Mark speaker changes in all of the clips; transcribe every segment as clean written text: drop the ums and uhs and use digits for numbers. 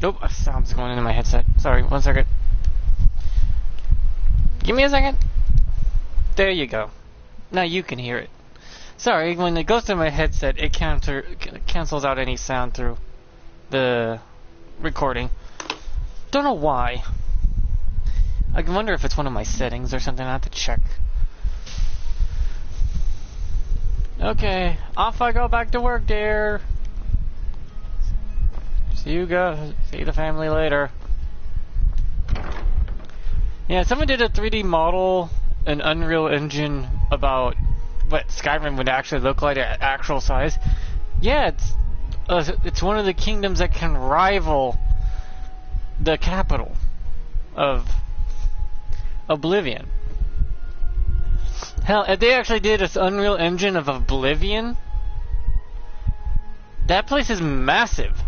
Speaker 1: Nope, a sound's going into my headset. Sorry, 1 second. Give me a second. There you go. Now you can hear it. Sorry, when it goes to my headset, it cancels out any sound through the recording. Don't know why. I wonder if it's one of my settings or something. I have to check. Okay, off I go back to work, dear. See the family later. Yeah, someone did a 3D model, an Unreal Engine, about what Skyrim would actually look like at actual size. Yeah, it's one of the kingdoms that can rival the capital of Oblivion. Hell, if they actually did this Unreal Engine of Oblivion, that place is massive.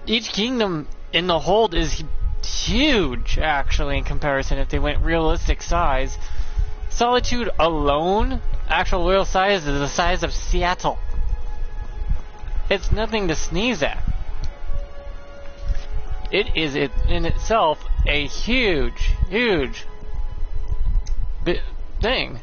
Speaker 1: Each kingdom in the hold is huge, actually, in comparison if they went realistic size. Solitude alone, actual real size, is the size of Seattle. It's nothing to sneeze at. It is in itself a huge thing.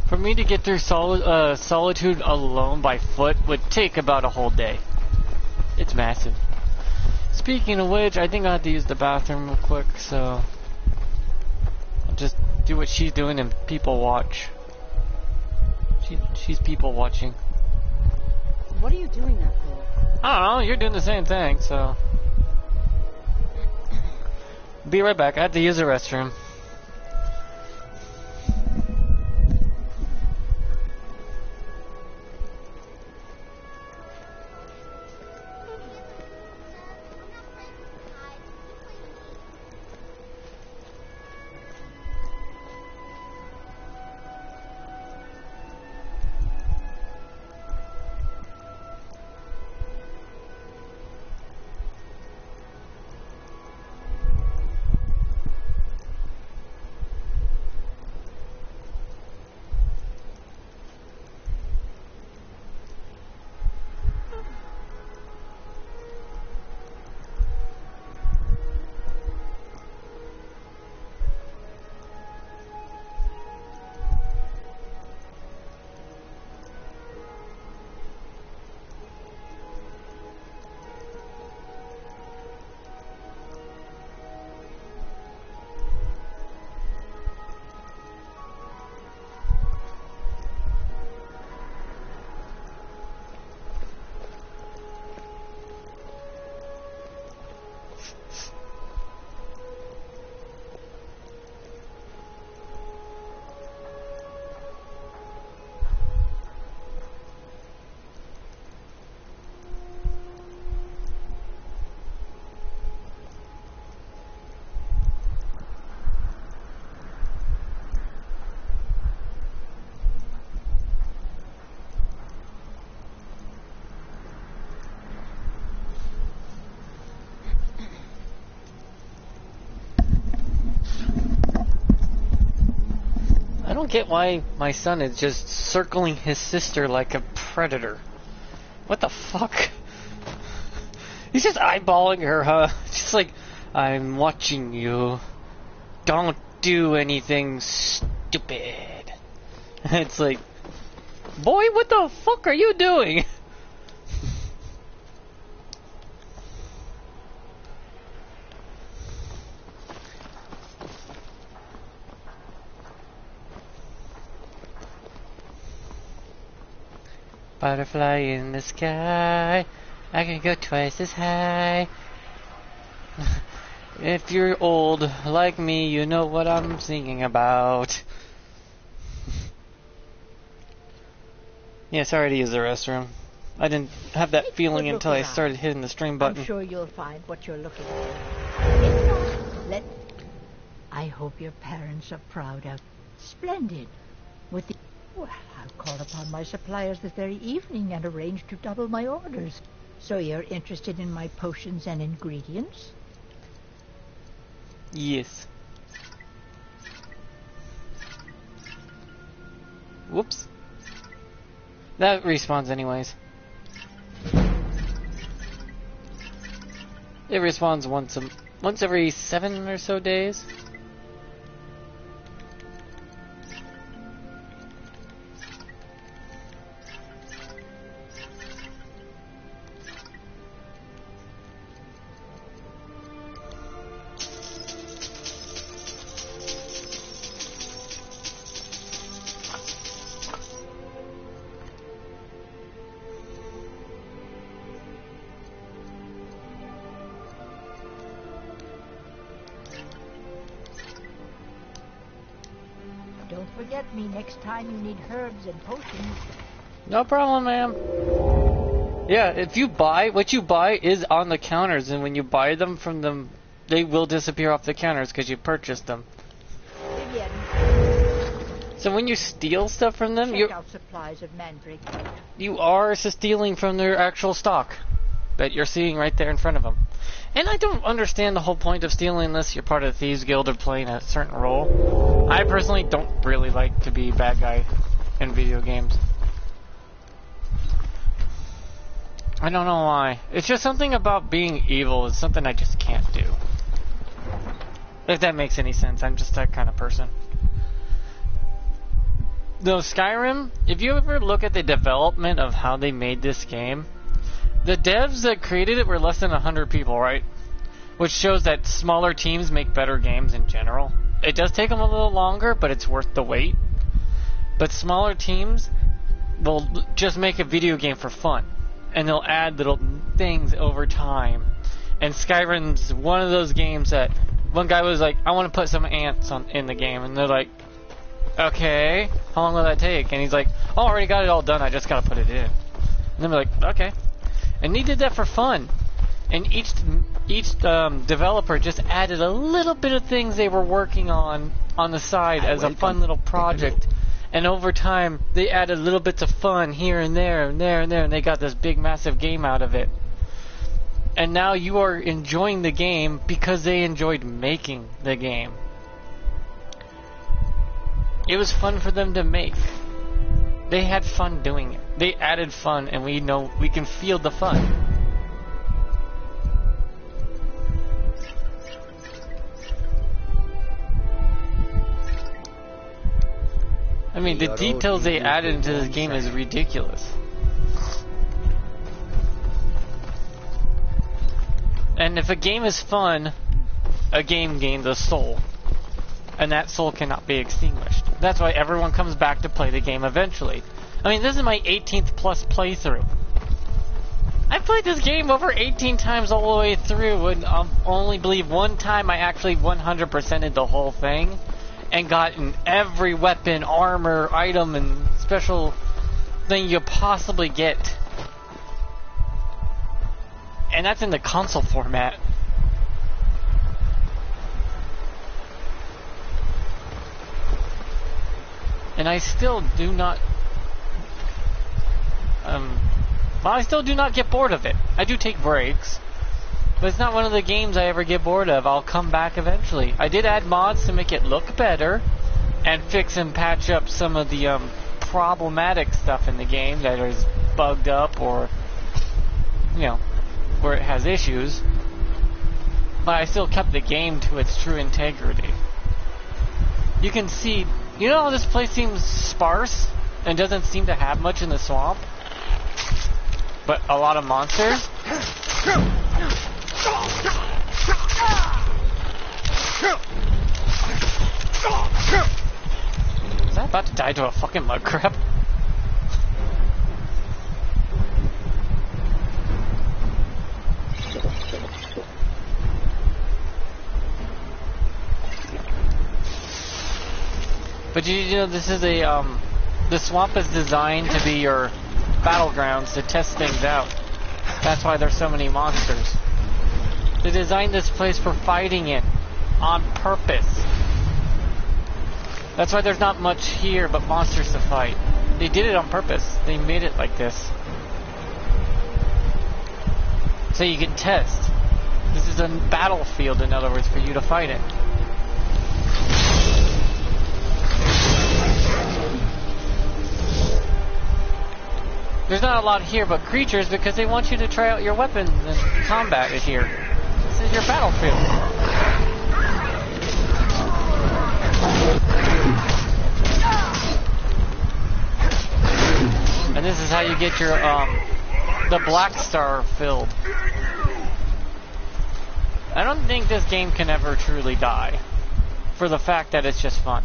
Speaker 1: For me to get through Solitude alone by foot would take about a whole day. It's massive. Speaking of which, I think I have to use the bathroom real quick, so I'll just do what she's doing and people watch. She's people watching.
Speaker 2: What are you doing that for?
Speaker 1: I don't know, you're doing the same thing, so. Be right back, I have to use the restroom. I don't get why my son is just circling his sister like a predator. What the fuck? He's just eyeballing her, huh? Just like, I'm watching you. Don't do anything stupid. It's like, boy, what the fuck are you doing? Butterfly in the sky, I can go twice as high. If you're old like me, you know what I'm singing about. Yeah, sorry to use the restroom. I didn't have that feeling until I started hitting the stream button.
Speaker 2: I'm sure you'll find what you're looking for. If not, I hope your parents are proud of. Splendid. Well, I'll call upon my suppliers this very evening and arrange to double my orders. So you're interested in my potions and ingredients?
Speaker 1: Yes. Whoops. That respawns anyways. It respawns once every 7 or so days.
Speaker 2: Don't forget me next time you need herbs and potions.
Speaker 1: No problem, ma'am. Yeah, if you buy, what you buy is on the counters, and when you buy them from them, they will disappear off the counters because you purchased them.
Speaker 2: Vivian,
Speaker 1: So when you steal stuff from them,
Speaker 2: check out supplies of mandrake.
Speaker 1: you are stealing from their actual stock that you're seeing right there in front of them. And I don't understand the whole point of stealing unless you're part of the Thieves Guild or playing a certain role. I personally don't really like to be a bad guy in video games. I don't know why. It's just something about being evil is something I just can't do. If that makes any sense. I'm just that kind of person. Though Skyrim, if you ever look at the development of how they made this game, the devs that created it were less than 100 people, right? Which shows that smaller teams make better games in general. It does take them a little longer, but it's worth the wait. But smaller teams will just make a video game for fun. And they'll add little things over time. And Skyrim's one of those games that one guy was like, I want to put some ants in the game. And they're like, okay, how long will that take? And he's like, oh, I already got it all done, I just got to put it in. And then we're like, okay. And he did that for fun. And each developer just added a little bit of things they were working on the side as a fun little project. And over time, they added little bits of fun here and there and there and there, and they got this big, massive game out of it. And now you are enjoying the game because they enjoyed making the game. It was fun for them to make. They had fun doing it. They added fun, and we know we can feel the fun. I mean, the details they added into this game is ridiculous. And if a game is fun, a game gains a soul. And that soul cannot be extinguished. That's why everyone comes back to play the game eventually. I mean, this is my 18th plus playthrough. I've played this game over 18 times all the way through, and I only believe one time I actually 100%ed the whole thing. And gotten every weapon, armor, item, and special thing you possibly get. And that's in the console format. And I still do not... I still do not get bored of it. I do take breaks. But it's not one of the games I ever get bored of. I'll come back eventually. I did add mods to make it look better and fix and patch up some of the problematic stuff in the game that is bugged up or, you know, where it has issues. But I still kept the game to its true integrity. You can see, you know how this place seems sparse and doesn't seem to have much in the swamp? But a lot of monsters? Is that about to die to a fucking mud crab? But you know, this is a the swamp is designed to be your battlegrounds to test things out. That's why there's so many monsters. They designed this place for fighting in, on purpose. That's why there's not much here but monsters to fight. They did it on purpose. They made it like this. So you can test. This is a battlefield, in other words, for you to fight it. There's not a lot here but creatures because they want you to try out your weapons and combat it here. This is your battlefield. And this is how you get your, the black star filled. I don't think this game can ever truly die, for the fact that it's just fun.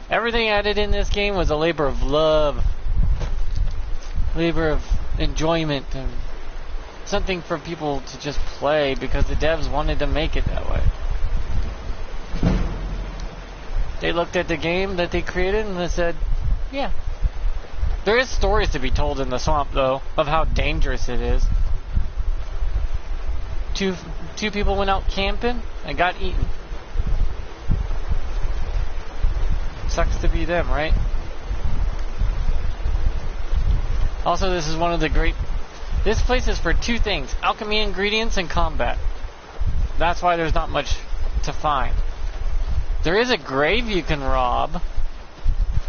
Speaker 1: Everything added in this game was a labor of love, labor of enjoyment, and something for people to just play because the devs wanted to make it that way. They looked at the game that they created and they said, yeah. There is stories to be told in the swamp, though, of how dangerous it is. Two people went out camping and got eaten. Sucks to be them, right? Also, this is one of the great... This place is for two things. Alchemy ingredients and combat. That's why there's not much to find. There is a grave you can rob.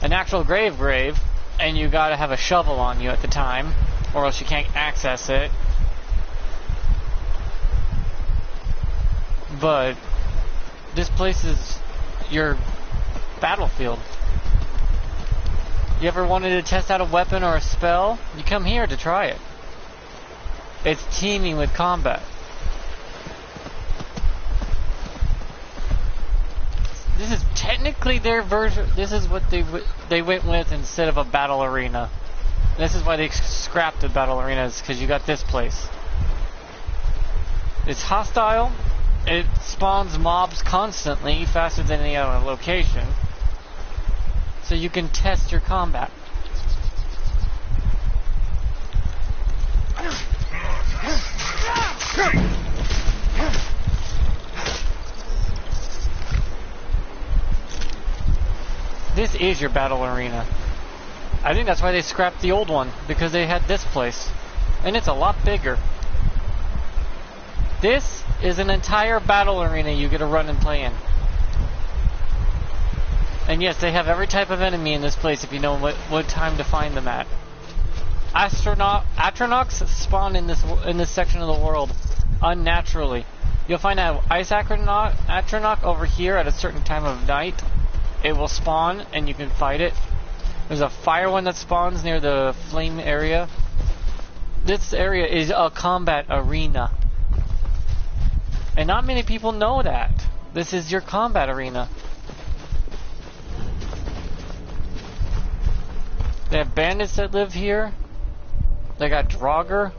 Speaker 1: An actual grave. And you gotta have a shovel on you at the time. Or else you can't access it. But this place is your battlefield. You ever wanted to test out a weapon or a spell? You come here to try it. It's teeming with combat. This is technically their version. This is what they went with instead of a battle arena. This is why they scrapped the battle arenas, because you got this place. It's hostile. It spawns mobs constantly, faster than any other location. So you can test your combat. This is your battle arena. I think that's why they scrapped the old one, because they had this place. And it's a lot bigger. This is an entire battle arena you get to run and play in. And yes, they have every type of enemy in this place if you know what time to find them at. Atronachs spawn in this section of the world unnaturally. You'll find an ice Atronach over here at a certain time of night. It will spawn and you can fight it. There's a fire one that spawns near the flame area. This area is a combat arena. And not many people know that. This is your combat arena. They have bandits that live here. They got Draugr.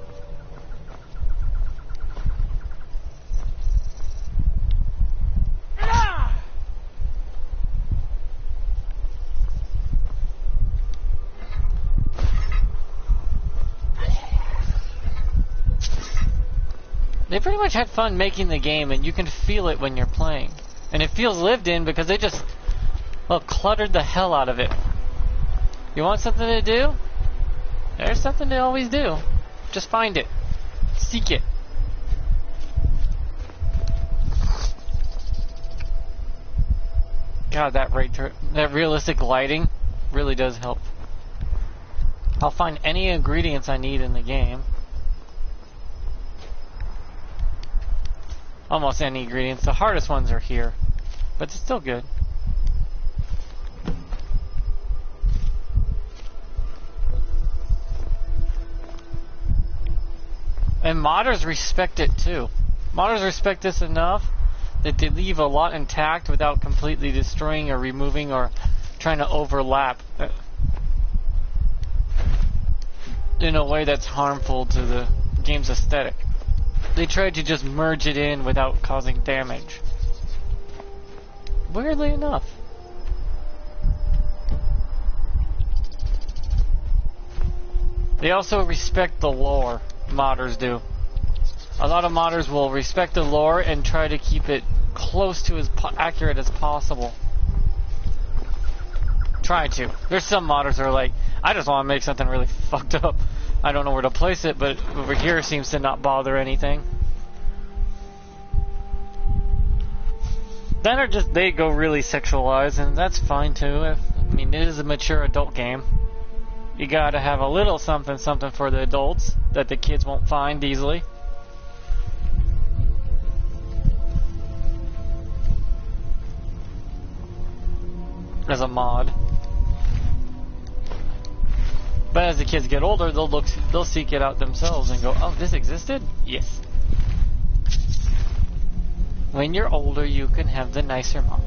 Speaker 1: They pretty much had fun making the game, and you can feel it when you're playing. And it feels lived in because they just, well, cluttered the hell out of it. You want something to do? There's something to always do. Just find it. Seek it. God, that realistic lighting really does help. I'll find any ingredients I need in the game. Almost any ingredients. The hardest ones are here, but it's still good. And modders respect it too. Modders respect this enough that they leave a lot intact without completely destroying or removing or trying to overlap in a way that's harmful to the game's aesthetic. They tried to just merge it in without causing damage. Weirdly enough. They also respect the lore. Modders do. A lot of modders will respect the lore and try to keep it close to as accurate as possible. Try to. There's some modders that are like, I just want to make something really fucked up. I don't know where to place it, but over here seems to not bother anything. Then or just they go really sexualized, and that's fine too. I mean, it is a mature adult game. You gotta have a little something something for the adults that the kids won't find easily. As a mod. But as the kids get older, they'll seek it out themselves and go, oh, this existed? Yes. When you're older, you can have the nicer mods.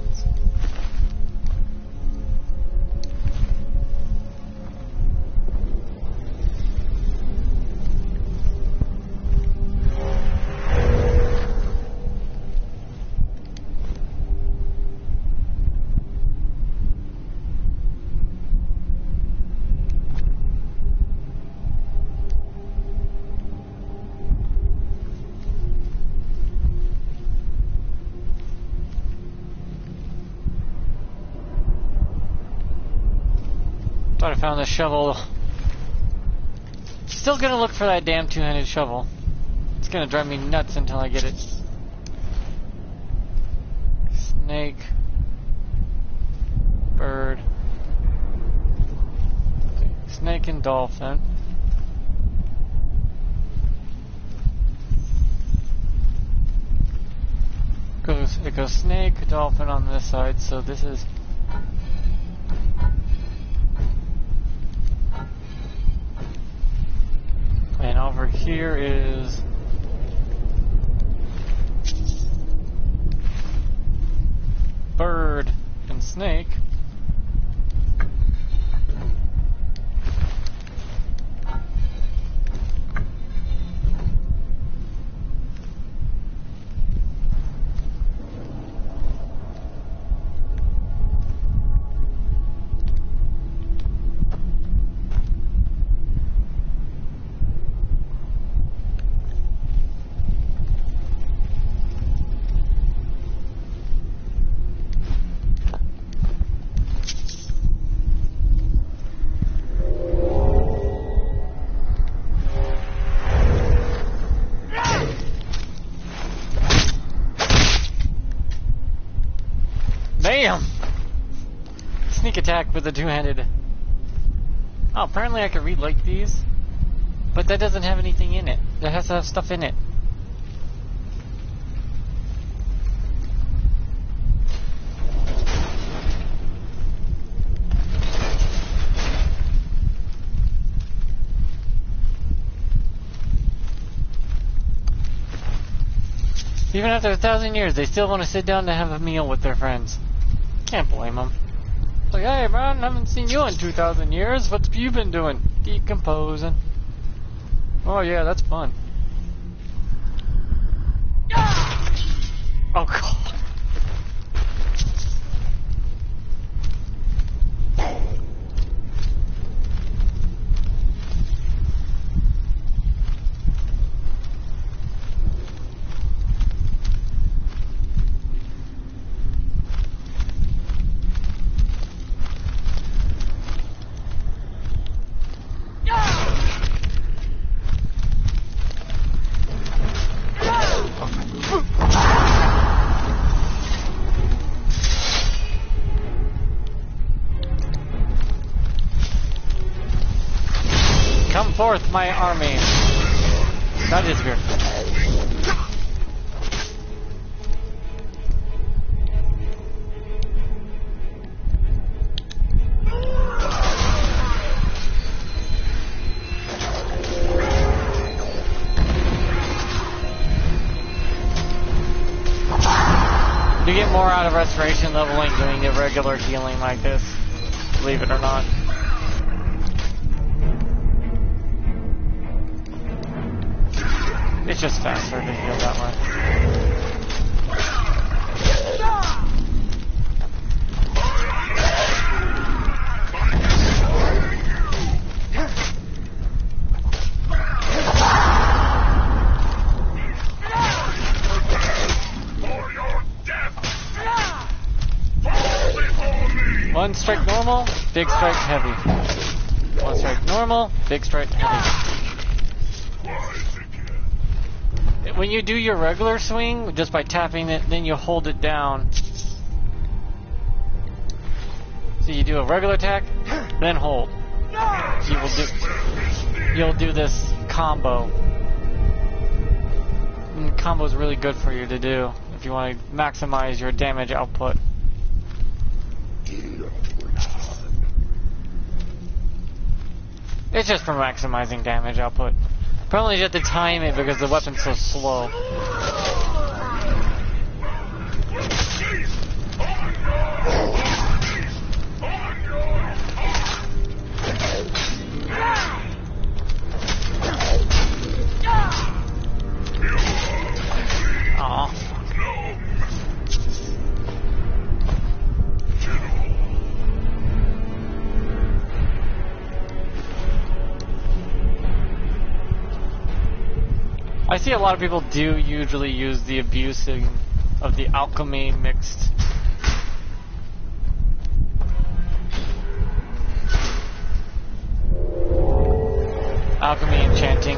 Speaker 1: Thought I found the shovel. Still gonna look for that damn two-handed shovel. It's gonna drive me nuts until I get it. Snake. Bird. Snake and dolphin. It goes snake, dolphin on this side, so this is... And over here is bird and snake. Bam! Sneak attack with a two-handed. Oh, apparently I can relight these. But that doesn't have anything in it. That has to have stuff in it. Even after 1,000 years, they still want to sit down to have a meal with their friends. Can't blame them. It's like, hey man, I haven't seen you in 2,000 years. What have you been doing? Decomposing. Oh yeah, that's fun. Oh god. Come forth, my army. That is weird. You get more out of restoration leveling doing the regular healing like this, believe it or not. It's just faster to heal that way. One strike normal, big strike, heavy. One strike, normal, big strike, heavy. When you do your regular swing, just by tapping it, then you hold it down. So you do a regular attack, then hold. You'll do this combo. And combo is really good for you to do if you want to maximize your damage output. It's just for maximizing damage output. Probably you have to time it because the weapon's so slow. Aw. I see a lot of people do usually use the abusing of the alchemy mixed. Alchemy enchanting.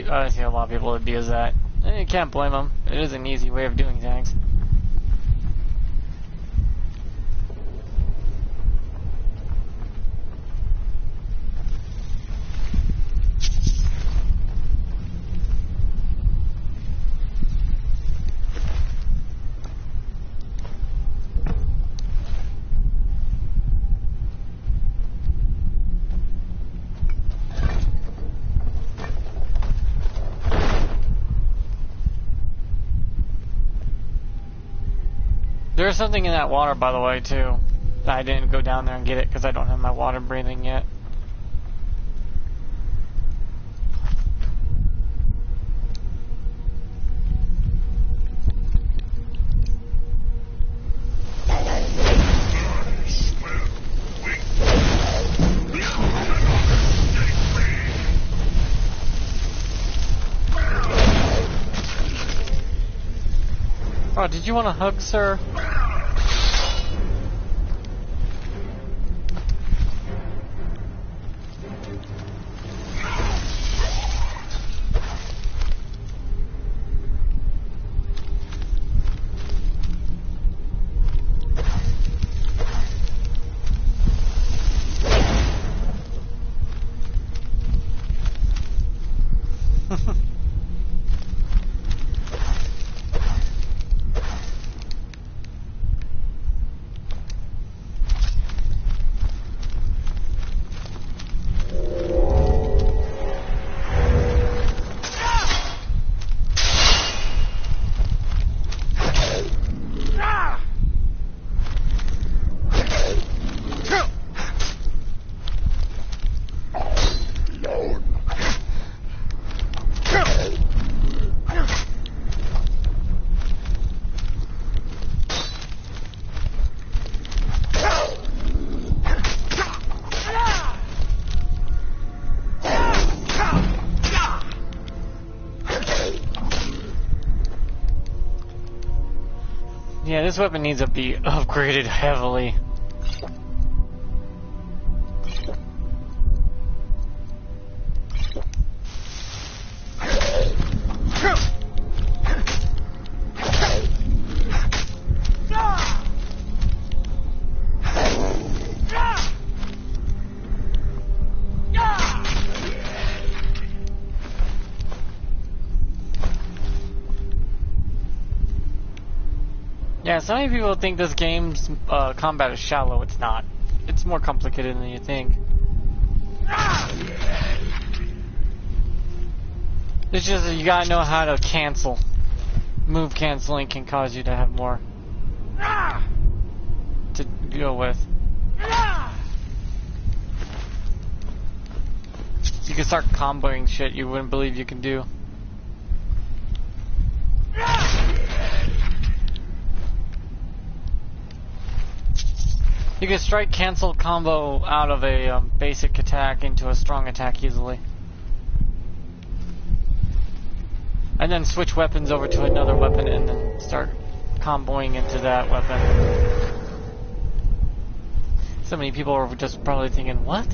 Speaker 1: I see a lot of people abuse that. And you can't blame them. It is an easy way of doing things. There's something in that water, by the way, too. I didn't go down there and get it because I don't have my water breathing yet. Oh, did you want a hug, sir? Yeah, this weapon needs to be upgraded heavily. Yeah, so many people think this game's combat is shallow. It's not. It's more complicated than you think. It's just that you gotta know how to cancel. Move canceling can cause you to have more to go with. You can start comboing shit you wouldn't believe you can do. You can strike cancel combo out of a basic attack into a strong attack easily. And then switch weapons over to another weapon and then start comboing into that weapon. So many people are just probably thinking, what?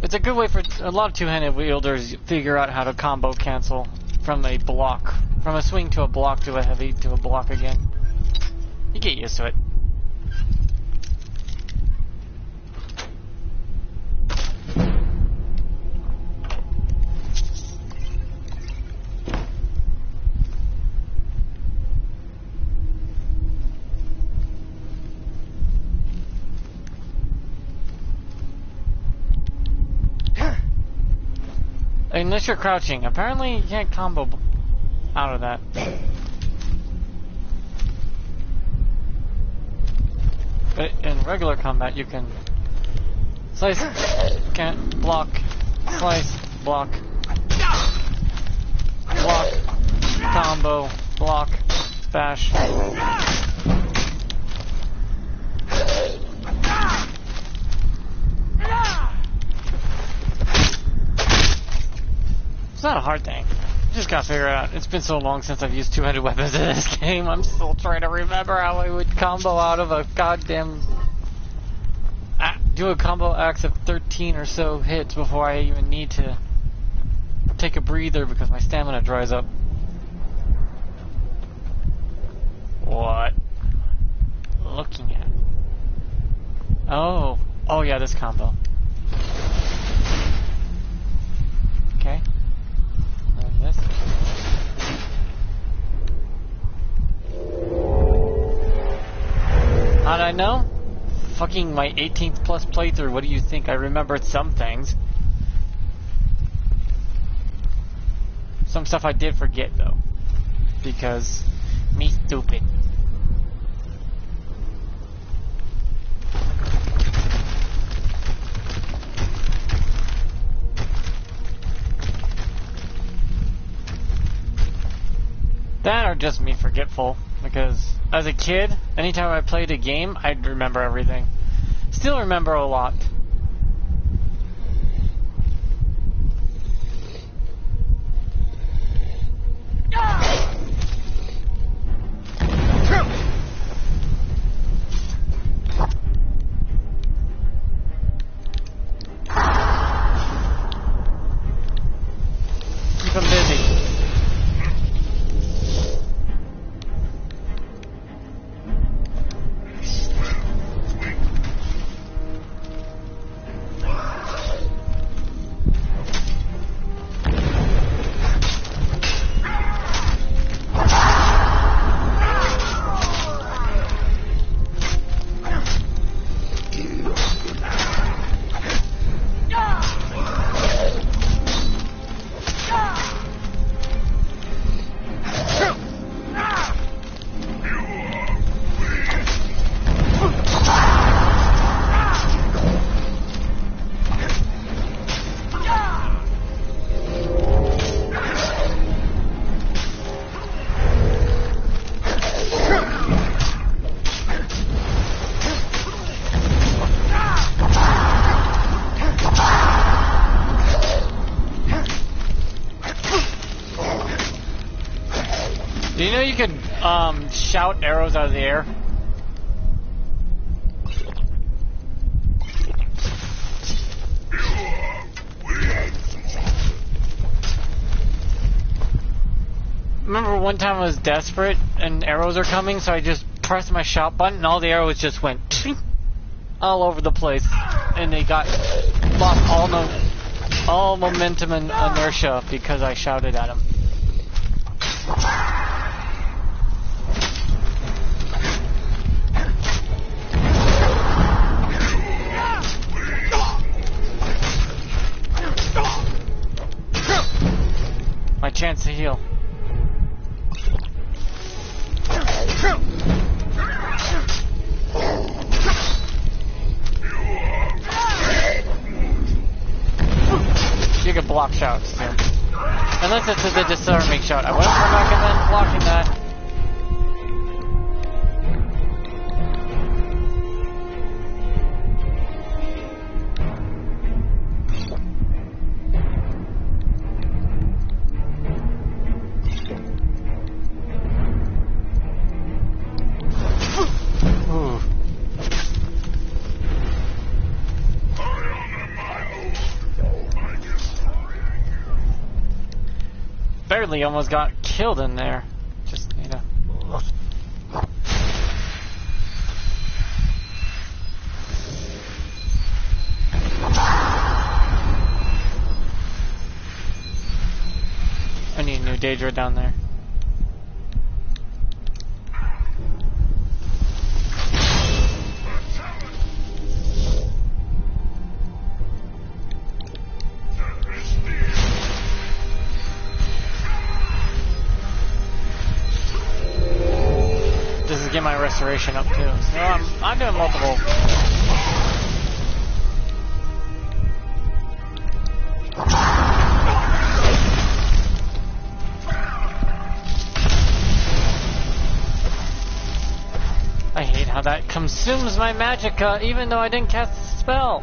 Speaker 1: It's a good way for a lot of two-handed wielders figure out how to combo cancel from a block, from a swing to a block to a heavy to a block again. You get used to it. Unless you're crouching. Apparently you can't combo out of that. But in regular combat you can slice, can't block, slice, block, block, combo, block, bash. It's not a hard thing. You just gotta figure it out. It's been so long since I've used two-handed weapons in this game. I'm still trying to remember how I would combo out of a goddamn... do a combo axe of 13 or so hits before I even need to take a breather because my stamina dries up. What? Looking at. Oh. Oh yeah, this combo. Okay. And this. How'd I know? Fucking my 18th plus playthrough. What do you think? I remembered some things. Some stuff I did forget though. Because me stupid. That or just me forgetful, because as a kid, anytime I played a game, I'd remember everything. Still remember a lot. Keep them busy. Do you know you could shout arrows out of the air? Remember one time I was desperate and arrows are coming, so I just pressed my shout button and all the arrows just went all over the place, and they lost all momentum and inertia because I shouted at them. My chance to heal. You can block shouts too. Unless it's a disarming shout. I wouldn't recommend blocking that. barely almost got killed in there. Just, you know. I need a new Daedra down there. This is get my restoration up too. So I'm doing multiple. I hate how that consumes my magicka, even though I didn't cast the spell.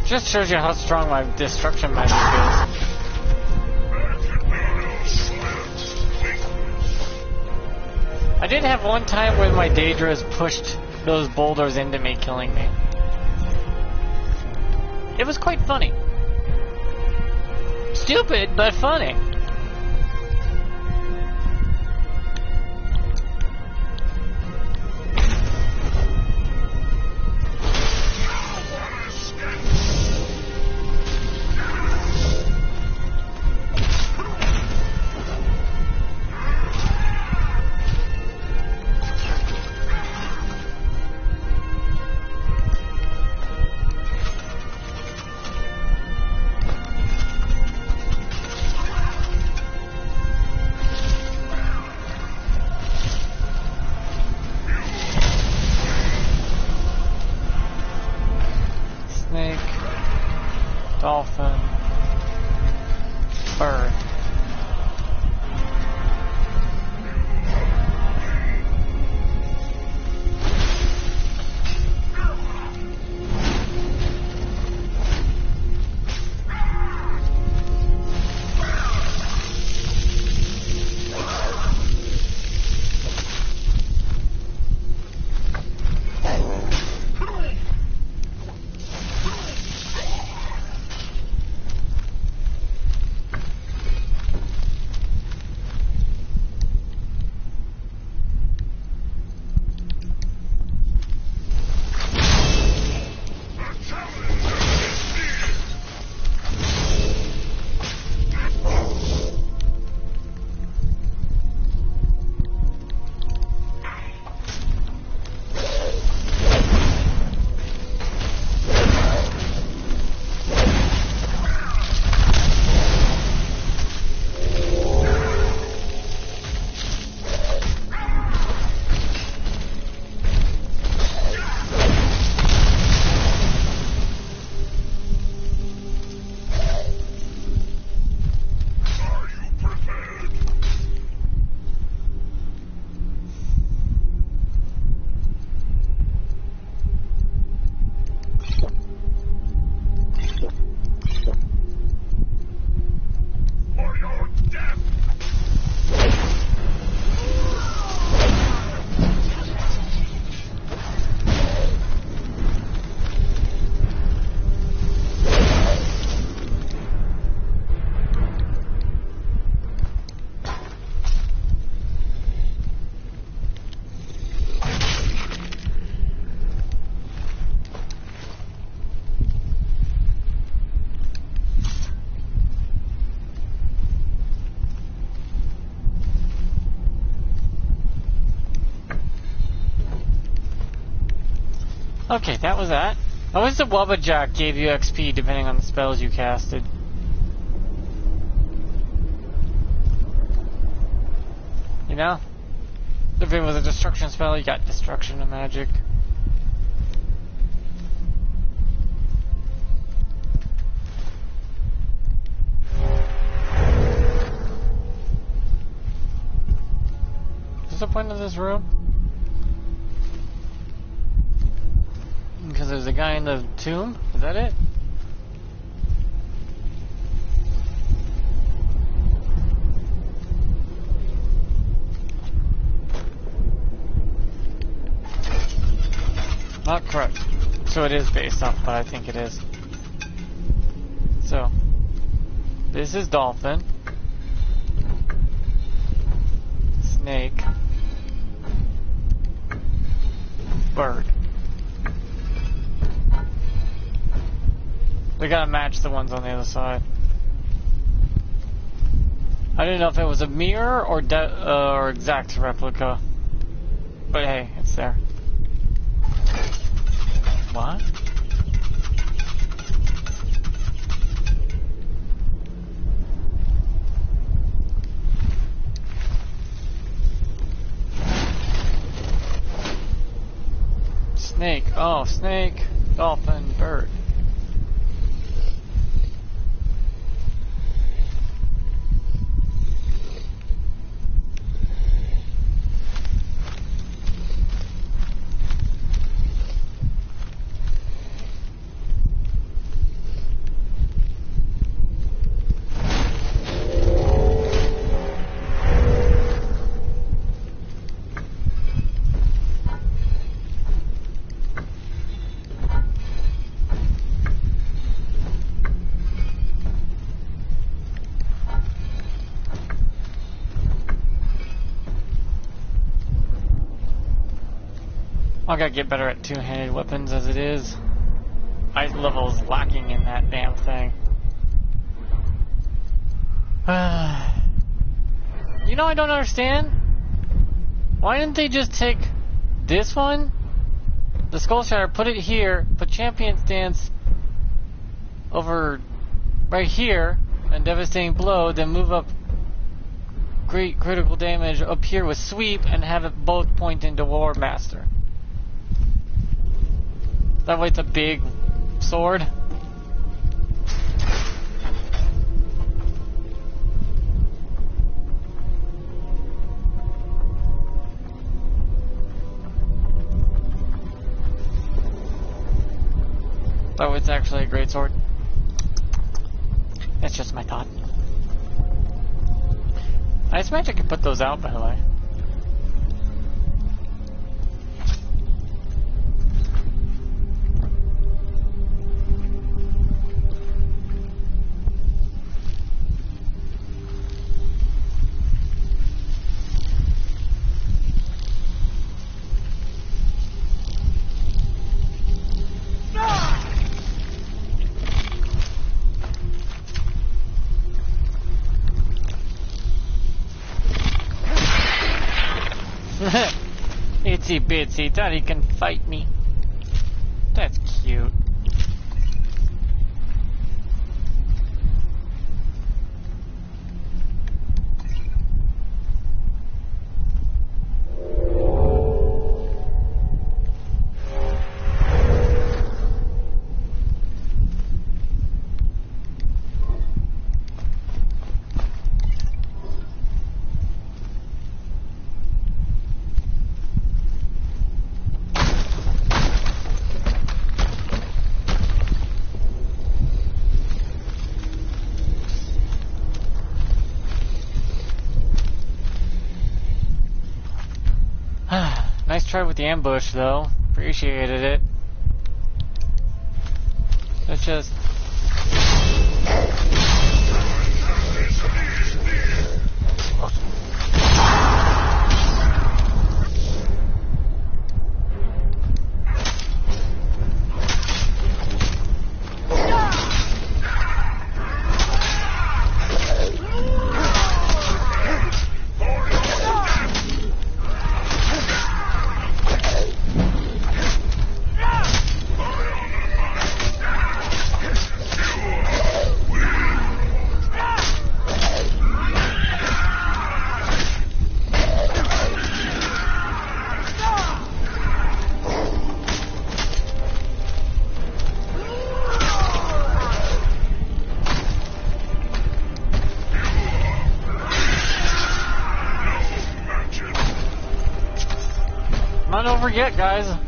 Speaker 1: Just shows you how strong my destruction magic is. I did have one time where my Daedras pushed those boulders into me, killing me. It was quite funny. Stupid, but funny. Dolphin, bird. Okay, that was that. I wish the Wubba Jack gave you XP depending on the spells you casted. You know? If it was a destruction spell, you got destruction of magic. point of this room? Because there's a guy in the tomb? Is that it? Not correct. So it is based off, but I think it is. So, this is dolphin. Snake. Bird. We gotta match the ones on the other side. I didn't know if it was a mirror or exact replica. But hey, it's there. What? Snake. Oh, snake, dolphin, bird. I gotta get better at two-handed weapons as it is. My level is lacking in that damn thing. You know, I don't understand. Why didn't they just take this one, the Skull Shatter, put it here, put Champion Stance over right here, and Devastating Blow, then move up Great Critical Damage up here with Sweep, and have it both point into War Master. That way it's a big sword. That way it's actually a great sword. That's just my thought. Ice Magic can put those out, by the way. Itsy bitsy, thought he can fight me. That's cute. Nice try with the ambush, though. Appreciated it. Let's just... forget, guys.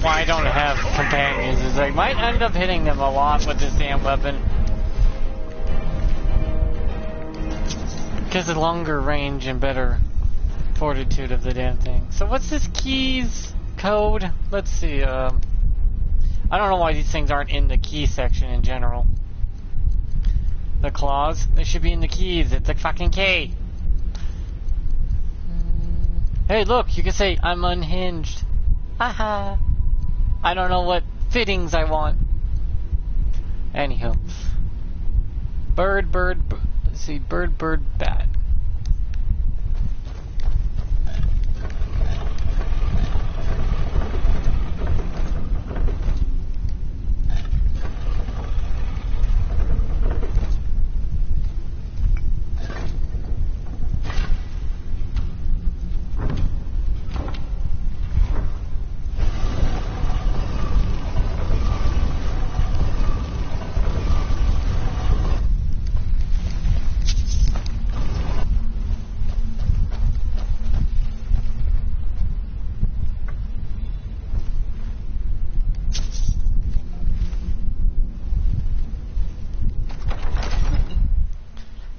Speaker 1: I don't have companions is I might end up hitting them a lot with this damn weapon. Because of longer range and better fortitude of the damn thing. So what's this keys code? Let's see. I don't know why these things aren't in the key section in general. The claws? They should be in the keys. It's a fucking key. Hey, look. You can say, I'm unhinged. Haha. I don't know what fittings I want. Anywho. Bird, let's see, bird, bat.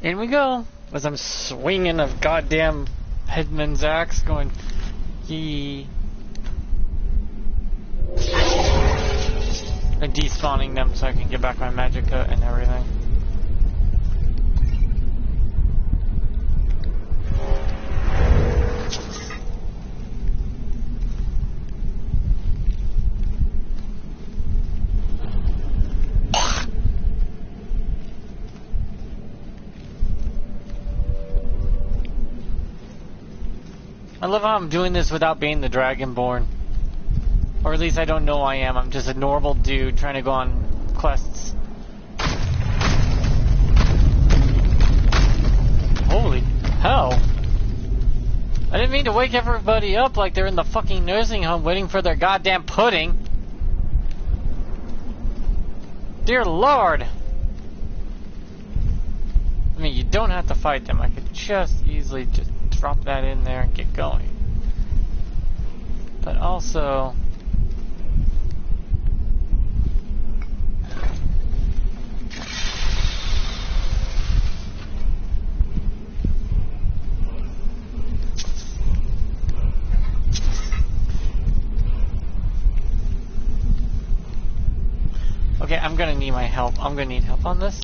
Speaker 1: In we go, as I'm swinging a goddamn headman's axe, going, yee. And despawning them so I can get back my magicka and everything. I love how I'm doing this without being the Dragonborn. Or at least I don't know I am. I'm just a normal dude trying to go on quests. Holy hell. I didn't mean to wake everybody up like they're in the fucking nursing home waiting for their goddamn pudding. Dear Lord. I mean, you don't have to fight them. I could just easily just drop that in there and get going. But also... Okay, I'm gonna need my help. I'm gonna need help on this.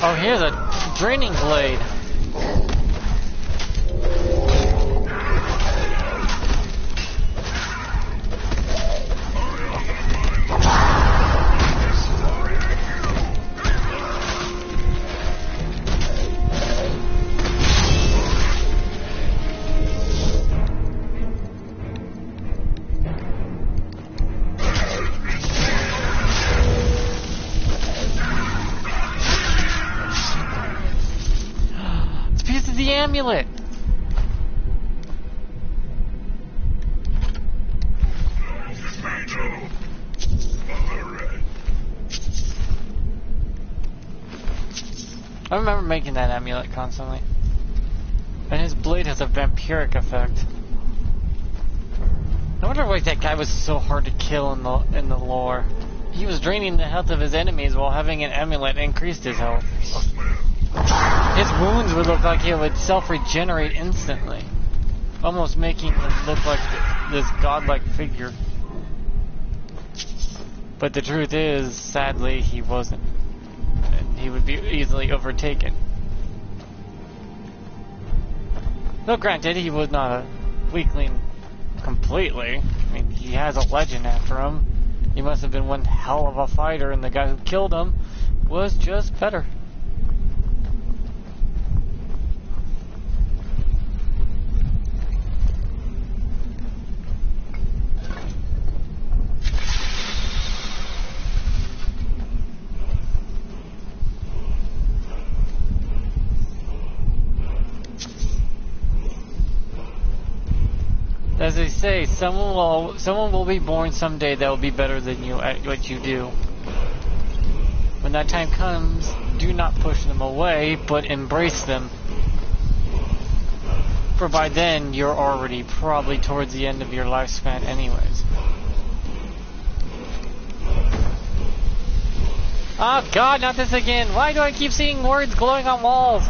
Speaker 1: Oh, here's a draining blade. Amulet. I remember making that amulet constantly. And his blade has a vampiric effect. I wonder why that guy was so hard to kill in the lore. He was draining the health of his enemies while having an amulet increased his health. His wounds would look like he would self-regenerate instantly, almost making him look like this godlike figure. But the truth is, sadly, he wasn't. And he would be easily overtaken. Though granted, he was not a weakling completely. I mean, he has a legend after him. He must have been one hell of a fighter, and the guy who killed him was just better. As they say, someone will be born someday that will be better than you at what you do. When that time comes, do not push them away, but embrace them. For by then, you're already probably towards the end of your lifespan anyways. Oh god, not this again! Why do I keep seeing words glowing on walls?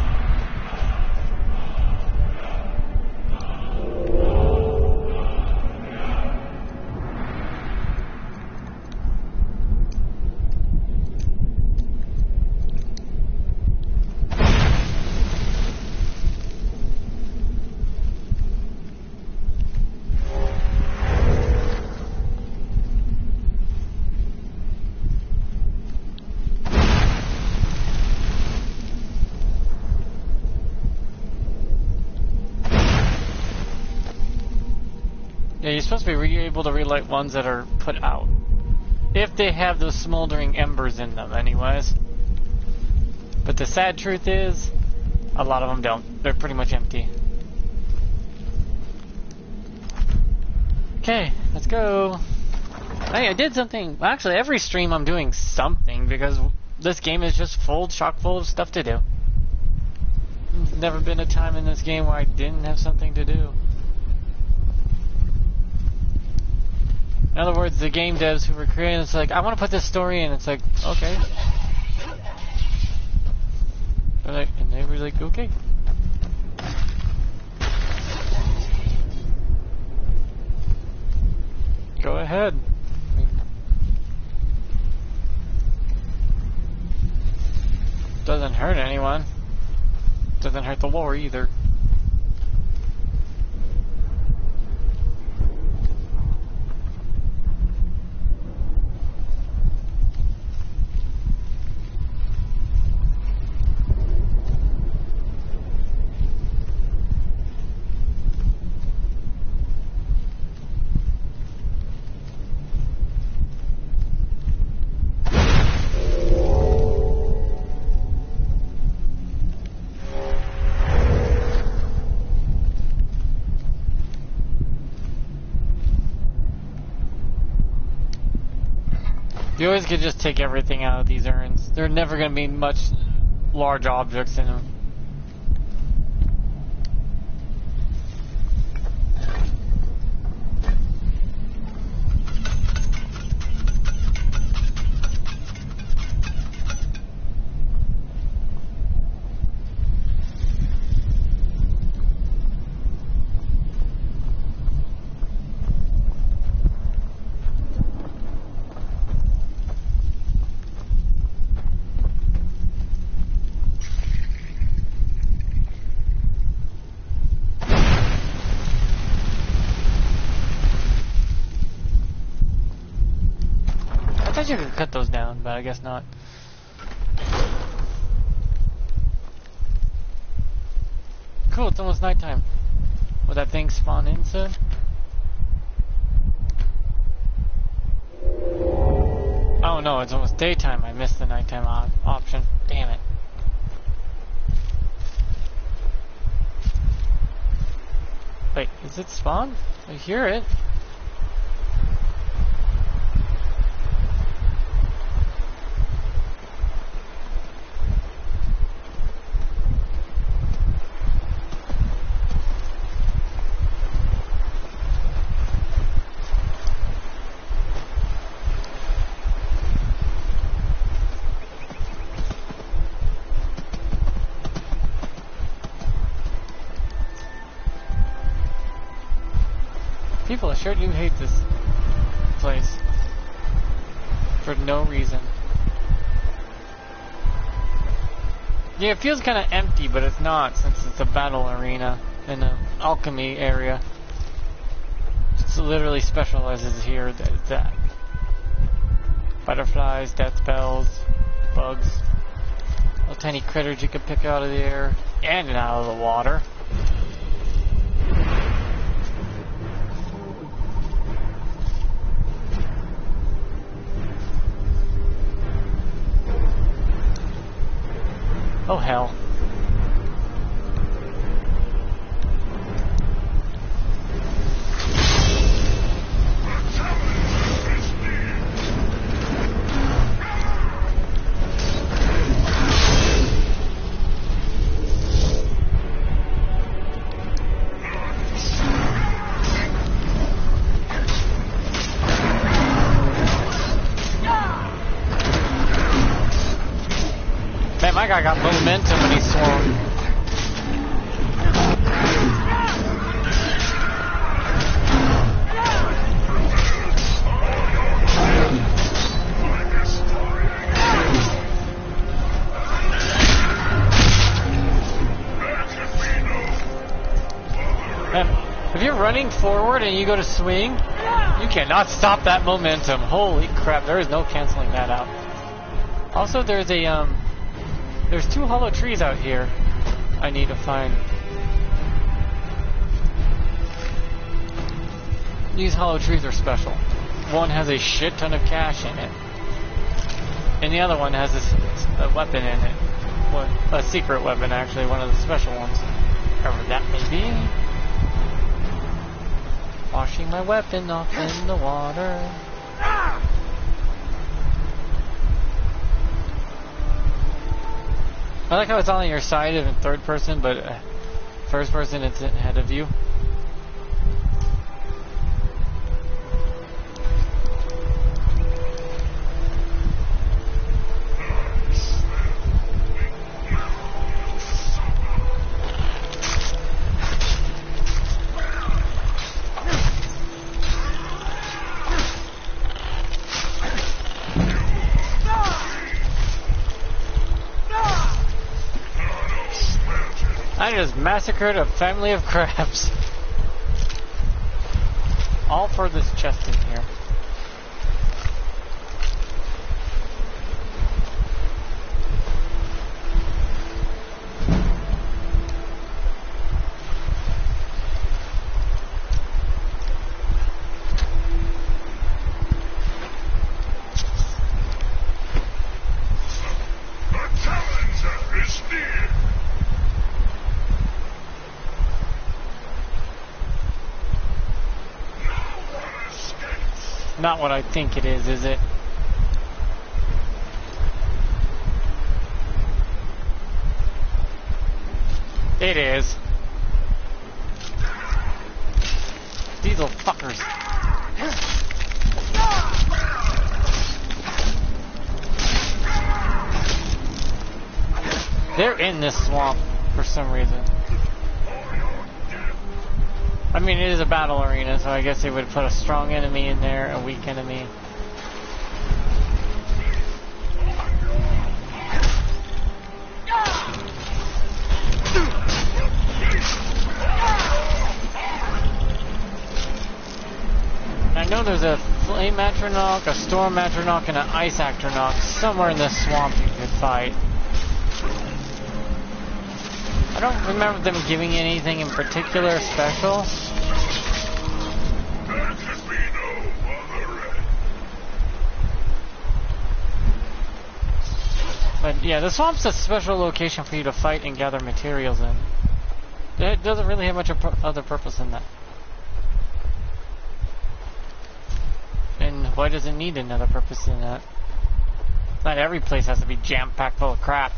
Speaker 1: Yeah, you're supposed to be able to relight ones that are put out. If they have those smoldering embers in them, anyways. But the sad truth is, a lot of them don't. They're pretty much empty. Okay, let's go. Hey, I did something. Well, actually, every stream I'm doing something, because this game is just chock full of stuff to do. There's never been a time in this game where I didn't have something to do. In other words, the game devs who were creating it's like, I want to put this story in. It's like, okay. And they were like, okay. Go ahead. I mean, doesn't hurt anyone. Doesn't hurt the lore either. You always could just take everything out of these urns. There are never going to be much large objects in them. I thought you could cut those down, but I guess not. Cool, it's almost nighttime. Will that thing spawn in soon? Oh no, it's almost daytime. I missed the nighttime option. Damn it. Wait, is it spawn? I hear it. People sure do hate this place. For no reason. Yeah, it feels kind of empty, but it's not, since it's a battle arena in an alchemy area. It literally specializes here. That butterflies, death spells, bugs, little tiny critters you can pick out of the air and out of the water. Oh hell. Man, my guy got momentum when he swung. If you're running forward and you go to swing, you cannot stop that momentum. Holy crap, there is no canceling that out. Also, there's a, there's 2 hollow trees out here I need to find. These hollow trees are special. One has a shit ton of cash in it, and the other one has a weapon in it. A secret weapon, actually, one of the special ones. However that may be. Washing my weapon off in the water. I like how it's all on your side in third person, but first person it's ahead of you. I just massacred a family of crabs. All for this chest in here. Not what I think it is it? It is. These little fuckers. They're in this swamp for some reason. I mean, it is a battle arena, so I guess they would put a strong enemy in there, a weak enemy. I know there's a flame atronach, a storm atronach, and an ice atronach somewhere in this swamp you could fight. I don't remember them giving anything in particular special. But yeah, the swamp's a special location for you to fight and gather materials in. It doesn't really have much other purpose than that. And why does it need another purpose than that? Not every place has to be jam-packed full of crap.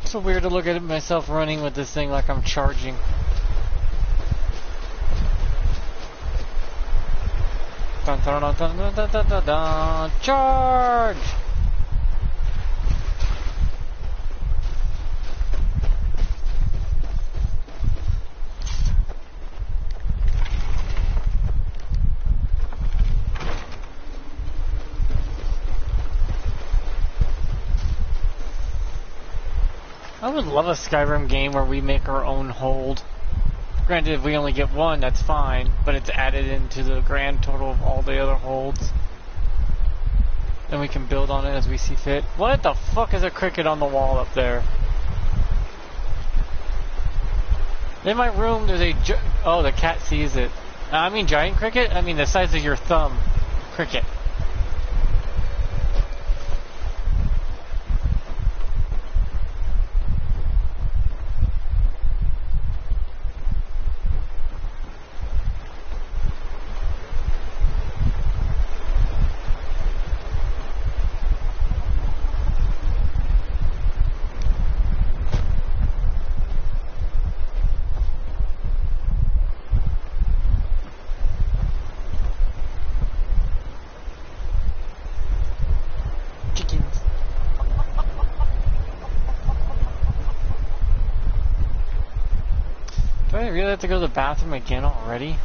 Speaker 1: It's so weird to look at myself running with this thing like I'm charging. Dun, dun, dun, dun, dun, dun, dun, dun, dun. Charge! I would love a Skyrim game where we make our own hold. Granted, if we only get one, that's fine, but it's added into the grand total of all the other holds. Then we can build on it as we see fit. What the fuck is a cricket on the wall up there? In my room, there's a... Oh, the cat sees it. I mean giant cricket? I mean the size of your thumb cricket. Do I really have to go to the bathroom again already?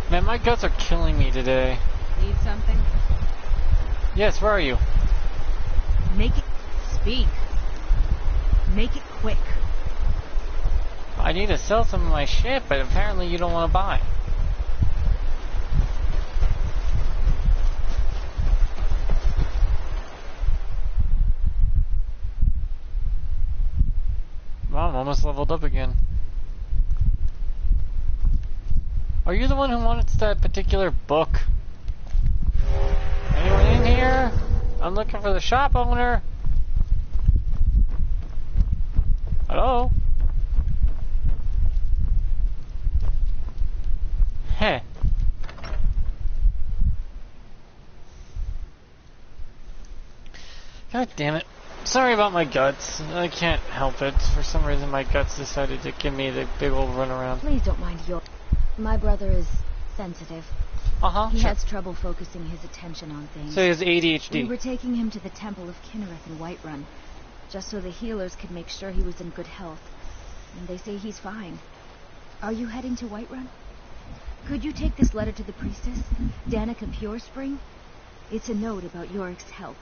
Speaker 1: Man, my guts are killing me today.
Speaker 3: Need something?
Speaker 1: Yes, where are you?
Speaker 3: Make it speak. Make it quick.
Speaker 1: I need to sell some of my shit, but apparently you don't want to buy. Wow, I'm almost leveled up again. Are you the one who wanted that particular book? Anyone in here? I'm looking for the shop owner. Hello? Heh. God damn it. Sorry about my guts. I can't help it. For some reason my guts decided to give me the big old runaround.
Speaker 4: Please don't mind your... My brother is sensitive.
Speaker 1: Uh-huh.
Speaker 4: He has trouble focusing his attention on things.
Speaker 1: So he has ADHD.
Speaker 4: We were taking him to the Temple of Kinnereth in Whiterun, just so the healers could make sure he was in good health. And they say he's fine. Are you heading to Whiterun? Could you take this letter to the priestess, Danica Purespring? It's a note about Yorick's health.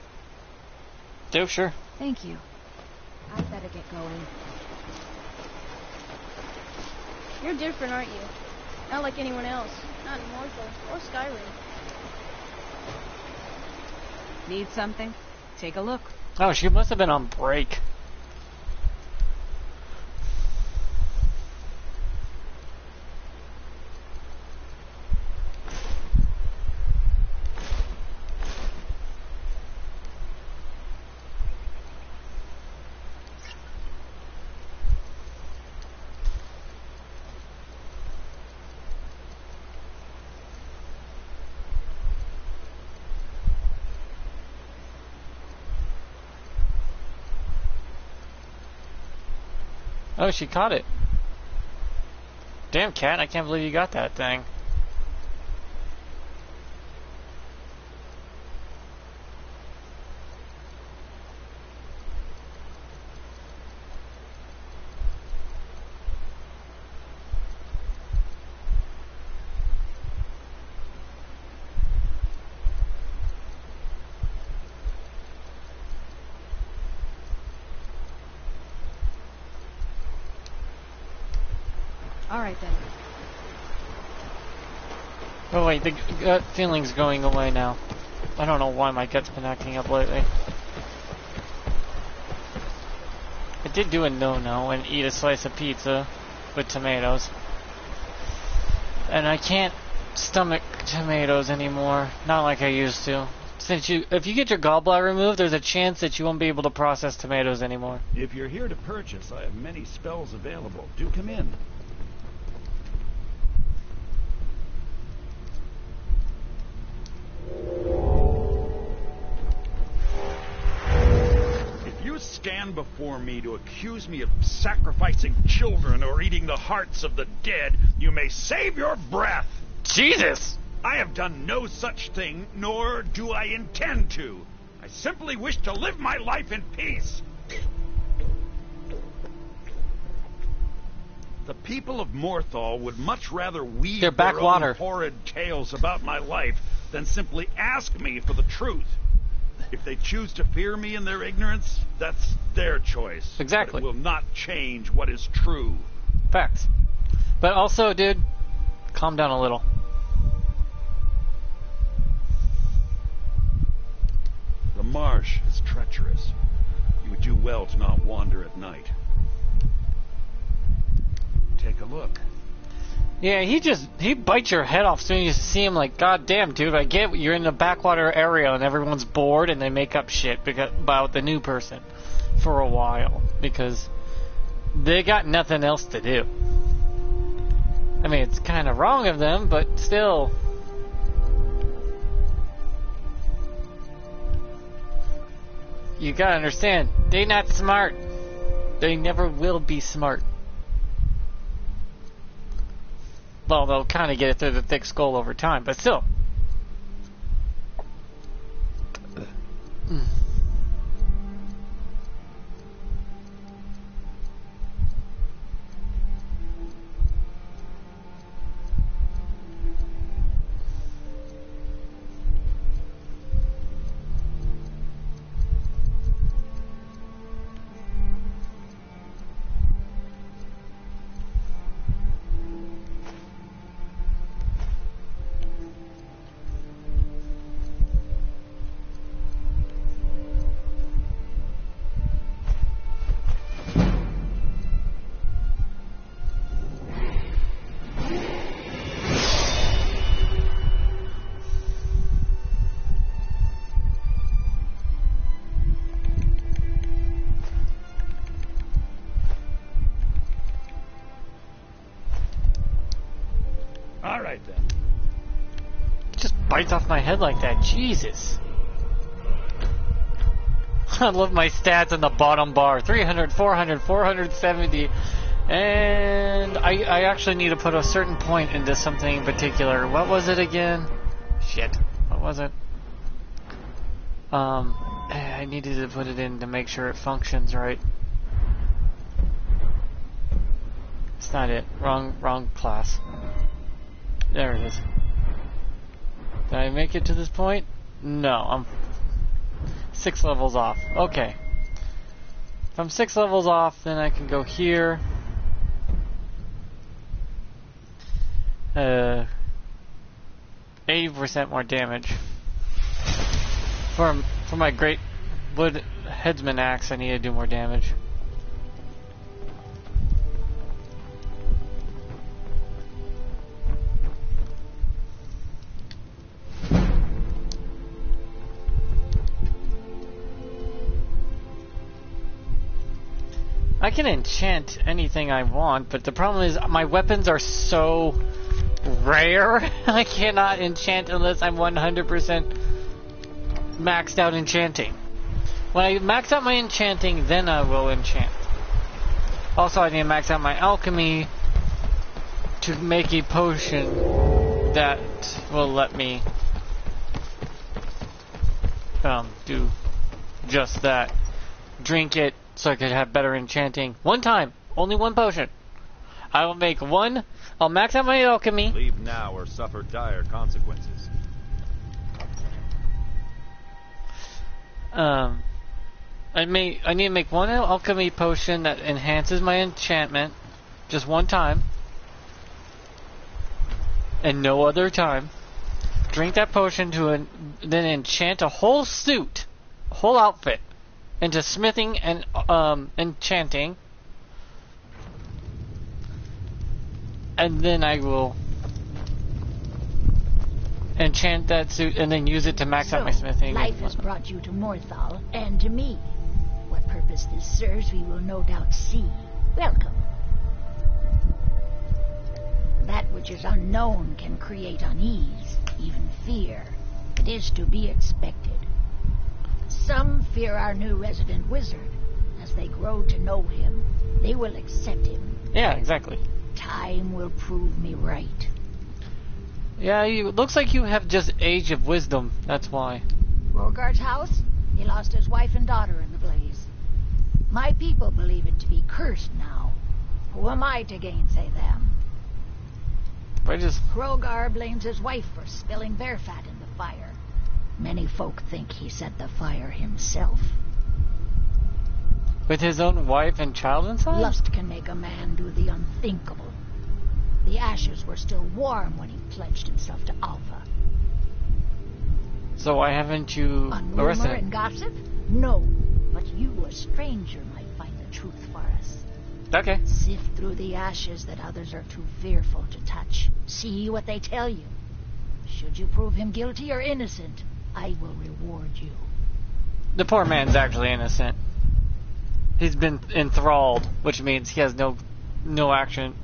Speaker 1: Do, sure.
Speaker 4: Thank you. I'd better get going.
Speaker 5: You're different, aren't you? Not like anyone else. Not in Morthal or Skyrim.
Speaker 3: Need something? Take a look.
Speaker 1: Oh, she must have been on break. Oh, she caught it. Damn, cat, I can't believe you got that thing.
Speaker 3: All right then.
Speaker 1: Oh wait, the gut feeling's going away now. I don't know why my gut's been acting up lately. I did do a no-no and eat a slice of pizza with tomatoes. And I can't stomach tomatoes anymore. Not like I used to. Since if you get your gallbladder removed, there's a chance that you won't be able to process tomatoes anymore.
Speaker 6: If you're here to purchase, I have many spells available. Do come in. Stand before me to accuse me of sacrificing children or eating the hearts of the dead, you may save your breath.
Speaker 1: Jesus!
Speaker 6: I have done no such thing, nor do I intend to. I simply wish to live my life in peace. The people of Morthal would much rather weave
Speaker 1: backwater.
Speaker 6: own horrid tales about my life than simply ask me for the truth. If they choose to fear me in their ignorance, that's their choice.
Speaker 1: Exactly.
Speaker 6: But it will not change what is true.
Speaker 1: Facts. But also, dude, calm down a little.
Speaker 6: The marsh is treacherous. You would do well to not wander at night. Take a look.
Speaker 1: Yeah, he bites your head off as soon as you see him. Like, God damn, dude, I get you're in the backwater area and everyone's bored and they make up shit about the new person for a while because they got nothing else to do. I mean, it's kind of wrong of them, but still. You gotta understand, they not smart. They never will be smart. Well, they'll kind of get it through the thick skull over time, but still.
Speaker 6: Alright then.
Speaker 1: Just bites off my head like that. Jesus. I love my stats in the bottom bar. 300, 400, 470. And I actually need to put a certain point into something in particular. What was it again? Shit. What was it? I needed to put it in to make sure it functions right. It's not it. Wrong class. There it is. Did I make it to this point? No, I'm 6 levels off. Okay. If I'm 6 levels off, then I can go here. 80% more damage. For my great wood headsman axe, I need to do more damage. I can enchant anything I want, but the problem is my weapons are so rare. I cannot enchant unless I'm 100% maxed out enchanting. When I max out my enchanting, then I will enchant. Also, I need to max out my alchemy to make a potion that will let me do just that. Drink it so I could have better enchanting. One time, only one potion. I will make one. I'll max out my alchemy.
Speaker 7: Leave now or suffer dire consequences.
Speaker 1: I need to make one alchemy potion that enhances my enchantment, just one time, and no other time. Drink that potion to then enchant a whole suit, a whole outfit, into smithing and enchanting, and then I will enchant that suit and then use it to max out my smithing.
Speaker 2: Life has brought you to Morthal and to me. What purpose this serves, we will no doubt see. Welcome. That which is unknown can create unease, even fear. It is to be expected. Some fear our new resident wizard. As they grow to know him, they will accept him.
Speaker 1: Yeah, exactly.
Speaker 2: Time will prove me right.
Speaker 1: Yeah, it looks like you have just Age of Wisdom. That's why.
Speaker 2: Rogard's house? He lost his wife and daughter in the blaze. My people believe it to be cursed now. Who am I to gainsay them?
Speaker 1: I just...
Speaker 2: Rogar blames his wife for spilling bear fat in the fire. Many folk think he set the fire himself.
Speaker 1: With his own wife and child inside?
Speaker 2: Lust can make a man do the unthinkable. The ashes were still warm when he pledged himself to Alpha.
Speaker 1: So why haven't you
Speaker 2: On
Speaker 1: arrested
Speaker 2: rumor
Speaker 1: him?
Speaker 2: and gossip? No. But you, a stranger, might find the truth for us.
Speaker 1: Okay.
Speaker 2: Sift through the ashes that others are too fearful to touch. See what they tell you. Should you prove him guilty or innocent, I will reward you.
Speaker 1: The poor man's actually innocent. He's been enthralled, which means he has no action.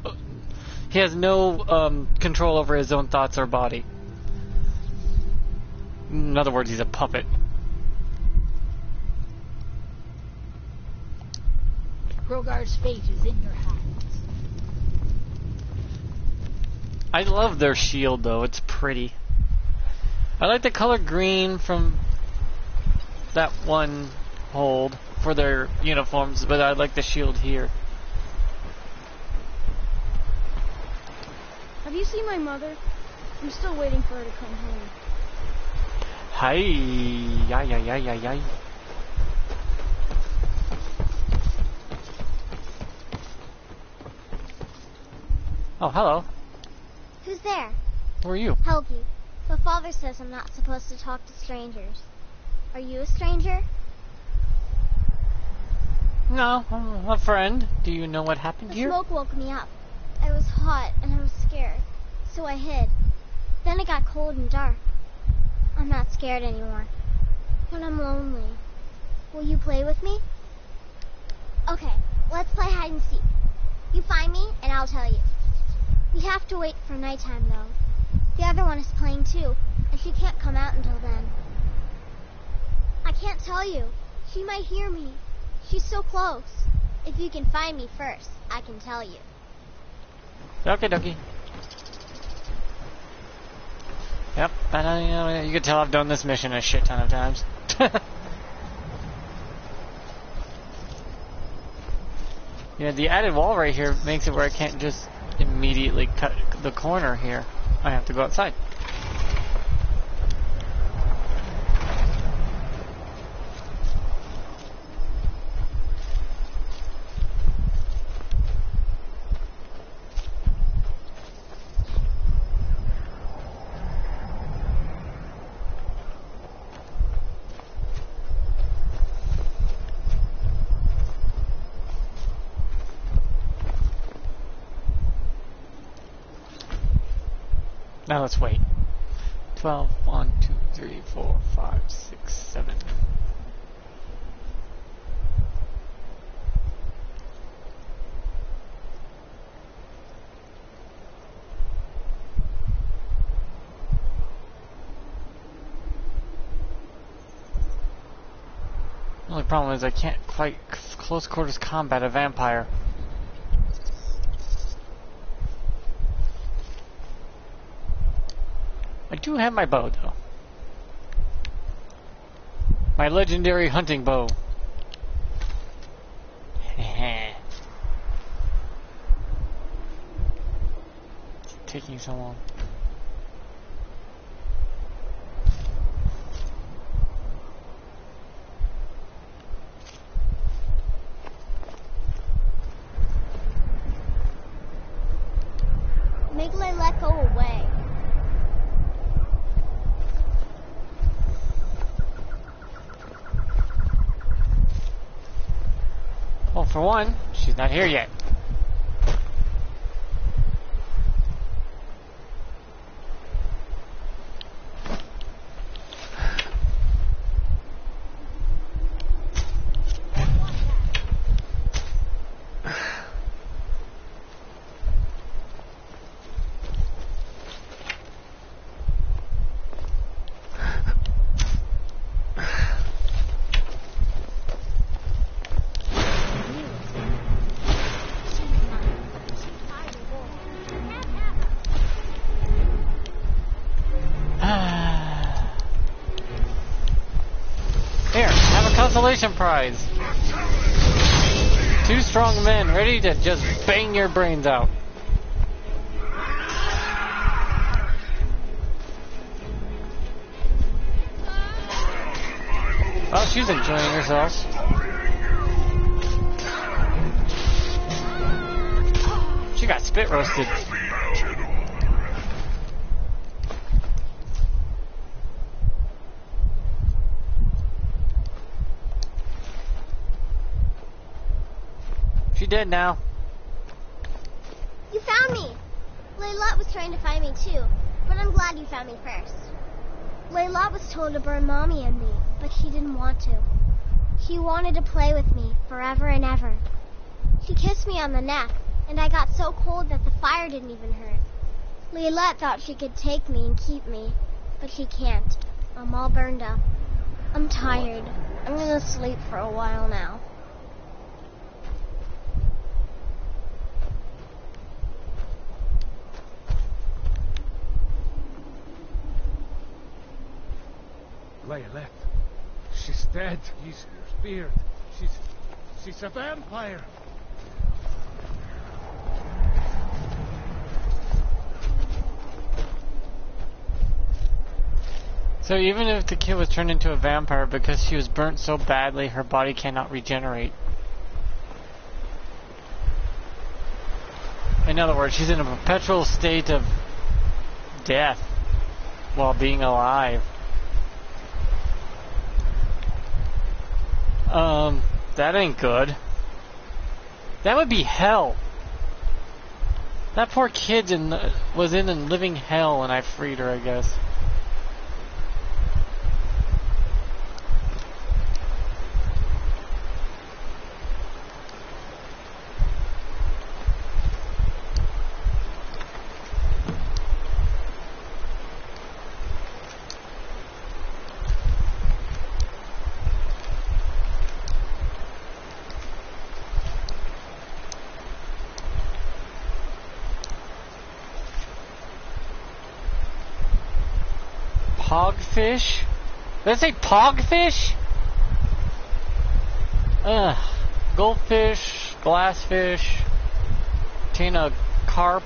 Speaker 1: He has no control over his own thoughts or body. In other words, he's a puppet.
Speaker 2: Krogar's fate is in your hands.
Speaker 1: I love their shield, though. It's pretty. I like the color green from that one hold for their uniforms, but I like the shield here.
Speaker 5: Have you seen my mother? I'm still waiting for her to come home.
Speaker 1: Hi, yay. Oh, hello.
Speaker 8: Who's there?
Speaker 1: Who are you?
Speaker 8: Helgi. My father says I'm not supposed to talk to strangers. Are you a stranger?
Speaker 1: No, I'm a friend. Do you know what happened
Speaker 8: The
Speaker 1: here?
Speaker 8: smoke woke me up. I was hot and I was scared, so I hid. Then it got cold and dark. I'm not scared anymore, but I'm lonely. Will you play with me? Okay, let's play hide and seek. You find me and I'll tell you. We have to wait for nighttime though. The other one is playing too, and she can't come out until then. I can't tell you. She might hear me. She's so close. If you can find me first, I can tell you.
Speaker 1: Okie dokie. Yep, and you can tell I've done this mission a shit ton of times. Yeah, the added wall right here makes it where I can't just immediately cut the corner here. I have to go outside. Now let's wait. 12, 1, 2, 3, 4, 5, 6, 7. The only problem is I can't fight close quarters combat a vampire. I do have my bow, though. My legendary hunting bow. It's taking so long.
Speaker 8: Migley let go away.
Speaker 1: Well, for one, she's not here yet. Here, have a consolation prize. 2 strong men ready to just bang your brains out. Oh, she's enjoying herself. She got spit roasted. She dead now.
Speaker 8: You found me! Layla was trying to find me too, but I'm glad you found me first. Layla was told to burn Mommy and me, but she didn't want to. She wanted to play with me forever and ever. She kissed me on the neck, and I got so cold that the fire didn't even hurt. Layla thought she could take me and keep me, but she can't. I'm all burned up. I'm tired. I'm gonna sleep for a while now.
Speaker 9: Layla, she's dead. He's speared. She's a vampire.
Speaker 1: So even if the kid was turned into a vampire because she was burnt so badly her body cannot regenerate. In other words, she's in a perpetual state of death while being alive. That ain't good. That would be hell. That poor kid was in a living hell and I freed her, I guess. Pogfish? Did I say pogfish? Goldfish, glassfish, Tina carp.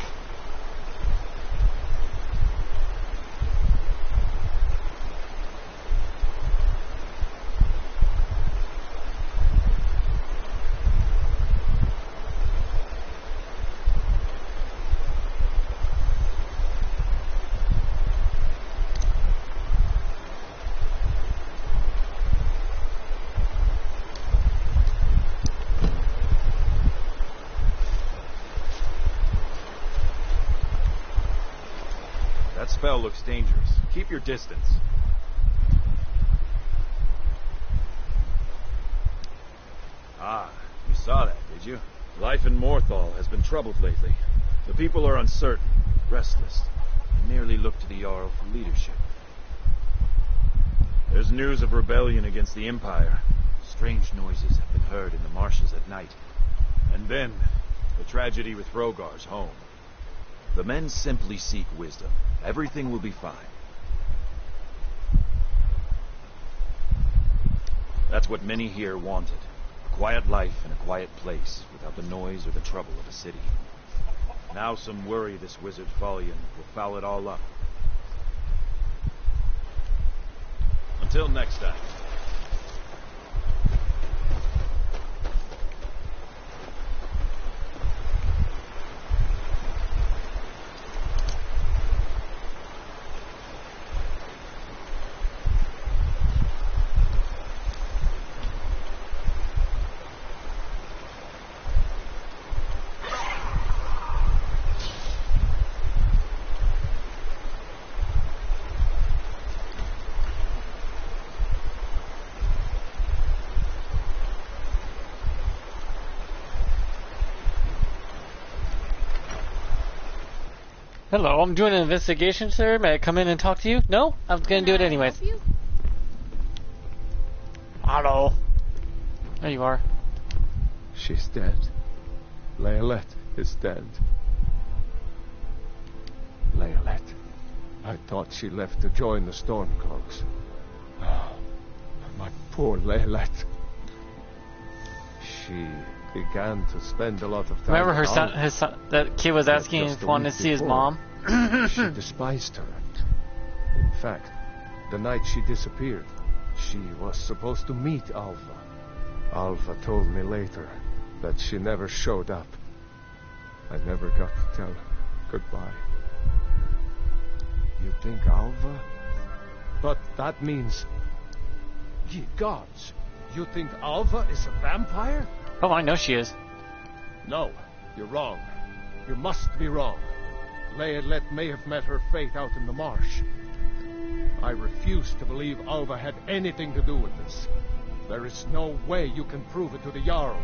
Speaker 7: That spell looks dangerous. Keep your distance. Ah, you saw that, did you? Life in Morthal has been troubled lately. The people are uncertain, restless, and nearly look to the Jarl for leadership. There's news of rebellion against the Empire. Strange noises have been heard in the marshes at night. And then, the tragedy with Rogar's home. The men simply seek wisdom. Everything will be fine. That's what many here wanted. A quiet life in a quiet place, without the noise or the trouble of a city. Now some worry this wizard Fallion will foul it all up. Until next time.
Speaker 1: Hello, I'm doing an investigation, sir. May I come in and talk to you? No? I'm gonna do it anyways. Hello. There you are.
Speaker 9: She's dead. Layla is dead. Layla. I thought she left to join the Stormcloaks. Oh, my poor Layla. She began to spend a lot of time.
Speaker 1: Remember his son, that kid was asking if he wanted to see his mom?
Speaker 9: She despised her. In fact, the night she disappeared, She was supposed to meet Alva. Alva told me later that she never showed up. I never got to tell her goodbye. You think Alva? But that means... Ye gods! You think Alva is a vampire?
Speaker 1: Oh, I know she is.
Speaker 9: No, you're wrong. You must be wrong. Leolet may have met her fate out in the marsh. I refuse to believe Alva had anything to do with this. There is no way you can prove it to the Jarl.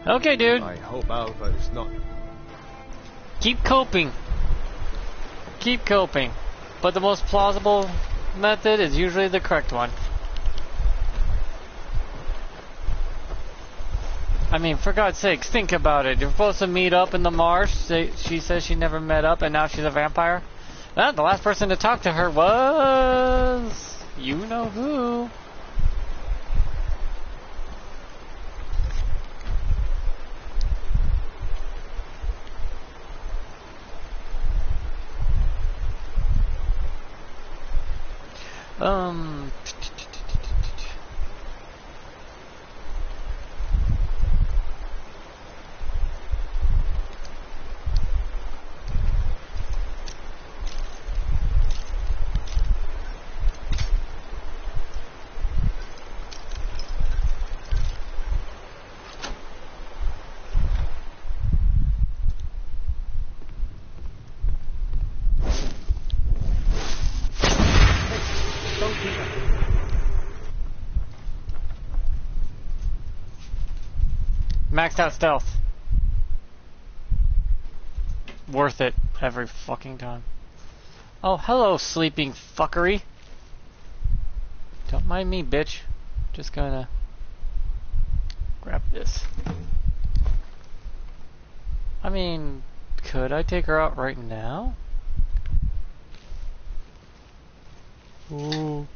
Speaker 1: Okay, dude.
Speaker 9: I hope Alva is not...
Speaker 1: Keep coping. Keep coping. But the most plausible method is usually the correct one. I mean, for God's sakes, think about it. You're supposed to meet up in the marsh. She says she never met up, and now she's a vampire. Well, the last person to talk to her was... you know who. Maxed out stealth. Worth it every fucking time. Oh, hello, sleeping fuckery. Don't mind me, bitch. Just gonna grab this. I mean, could I take her out right now? Ooh.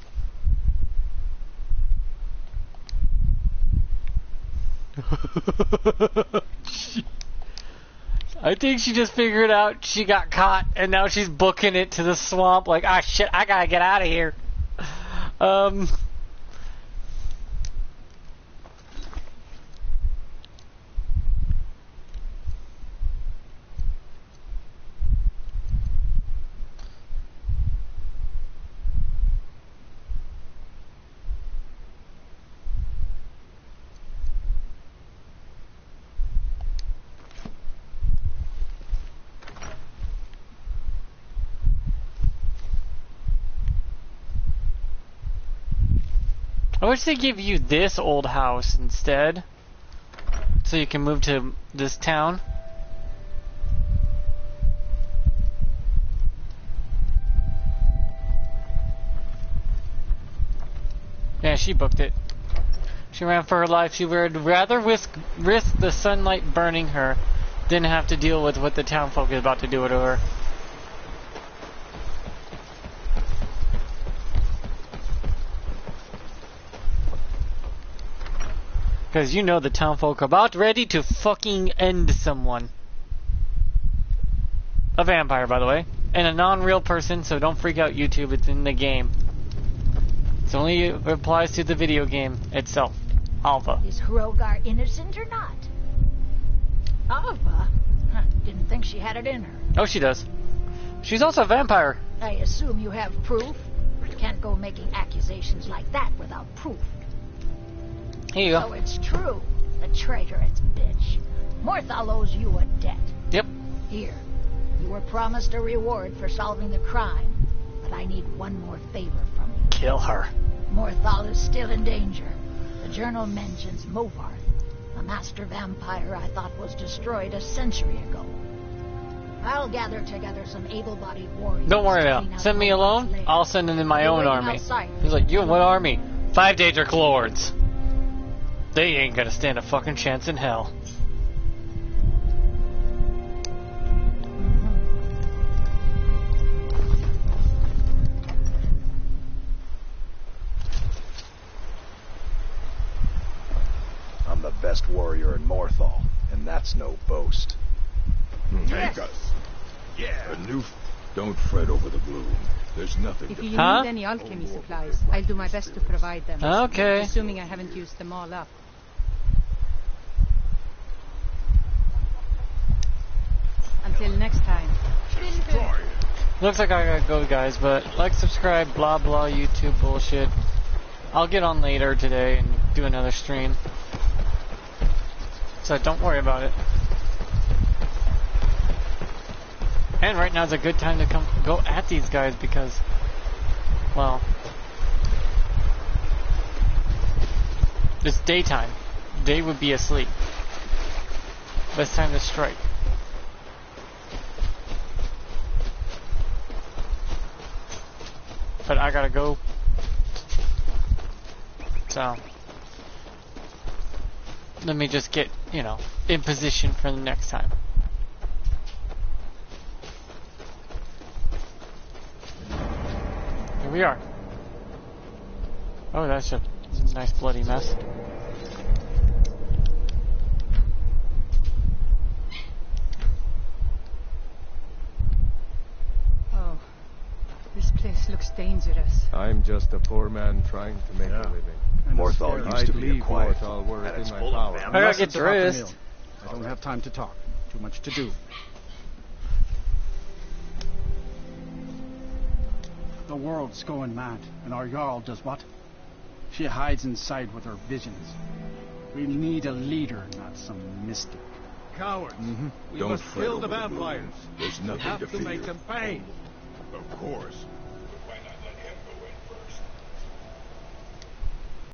Speaker 1: I think she just figured out she got caught and now she's booking it to the swamp like, ah shit, I gotta get out of here. I wish they give you this old house instead, so you can move to this town. Yeah, she booked it. She ran for her life. She would rather risk the sunlight burning her than have to deal with what the townfolk is about to do to her. Because you know the townfolk are about ready to fucking end someone. A vampire, by the way. And a non-real person, so don't freak out, YouTube. It's in the game. It only applies to the video game itself. Alva.
Speaker 2: Is Hrogar innocent or not? Alva? Huh, didn't think she had it in her.
Speaker 1: Oh, she does. She's also a vampire.
Speaker 2: I assume you have proof? You can't go making accusations like that without proof.
Speaker 1: Here you go.
Speaker 2: So it's true. The traitorous bitch. Morthal owes you a debt.
Speaker 1: Yep.
Speaker 2: Here. You were promised a reward for solving the crime, but I need one more favor from you.
Speaker 1: Kill her.
Speaker 2: Morthal is still in danger. The journal mentions Movarth, a master vampire I thought was destroyed a century ago. I'll gather together some able-bodied warriors.
Speaker 1: Don't worry about it. Send me alone. I'll send in my own army. He's like, you and what army? 5 Daedric Lords. They ain't gonna stand a fucking chance in hell.
Speaker 7: I'm the best warrior in Morthal, and that's no boast.
Speaker 6: Take us. Yeah.
Speaker 9: Don't fret over the gloom.
Speaker 7: There's nothing
Speaker 3: If
Speaker 7: to...
Speaker 3: you
Speaker 1: Huh?
Speaker 3: need any alchemy supplies, I'll do my best to provide them.
Speaker 1: Okay.
Speaker 3: Assuming I haven't used them all up. Until next time.
Speaker 1: Looks like I gotta go, guys, but like, subscribe, blah blah, YouTube bullshit. I'll get on later today and do another stream. So don't worry about it. And right now is a good time to go at these guys because, well, it's daytime. They would be asleep. Best time to strike. But I gotta go. So let me just get, in position for the next time. Here we are. Oh, that's a nice bloody mess.
Speaker 3: Oh, this place looks dangerous.
Speaker 9: I'm just a poor man trying to make a living.
Speaker 6: Morthal used to
Speaker 9: I'd
Speaker 6: be a
Speaker 9: leave
Speaker 6: quiet
Speaker 9: Morthal were
Speaker 6: and
Speaker 9: it
Speaker 6: it's
Speaker 9: in my
Speaker 6: full of
Speaker 9: power.
Speaker 6: them.
Speaker 1: I gotta
Speaker 10: Unless
Speaker 1: get
Speaker 10: it's about the
Speaker 1: dressed.
Speaker 10: mill. I don't have time to talk. Too much to do. The world's going mad, and our Jarl does what? She hides inside with her visions. We need a leader, not some mystic.
Speaker 9: Cowards. We
Speaker 7: Don't
Speaker 9: must
Speaker 7: fret
Speaker 9: kill the
Speaker 7: over the
Speaker 9: vampires.
Speaker 7: There's
Speaker 9: We
Speaker 7: nothing
Speaker 9: have
Speaker 7: to
Speaker 9: to
Speaker 7: fear.
Speaker 9: make them pay.
Speaker 6: Of course.